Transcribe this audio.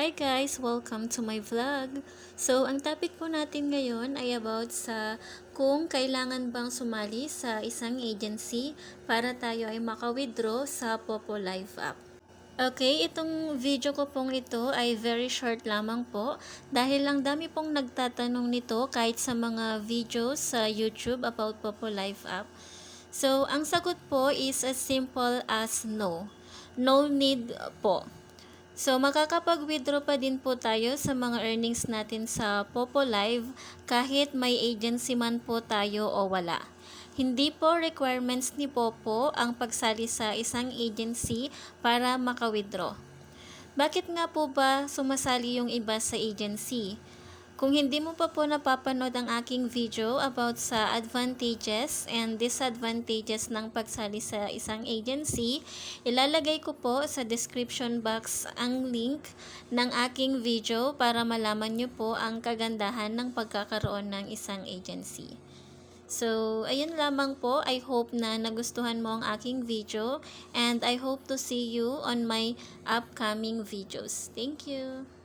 Hi guys! Welcome to my vlog. So, ang topic po natin ngayon ay about sa kung kailangan bang sumali sa isang agency para tayo ay maka-withdraw sa Popo Live app. Okay, itong video ko pong ito ay very short lamang po dahil lang dami pong nagtatanong nito kahit sa mga videos sa YouTube about Popo Live app. So, ang sagot po is as simple as no. No need po. So, makakapag-withdraw pa din po tayo sa mga earnings natin sa Popo Live kahit may agency man po tayo o wala. Hindi po requirements ni Popo ang pagsali sa isang agency para maka-withdraw. Bakit nga po ba sumasali yung iba sa agency? Kung hindi mo pa po napapanood ang aking video about sa advantages and disadvantages ng pagsali sa isang agency, ilalagay ko po sa description box ang link ng aking video para malaman nyo po ang kagandahan ng pagkakaroon ng isang agency. So, ayun lamang po. I hope na nagustuhan mo ang aking video and I hope to see you on my upcoming videos. Thank you!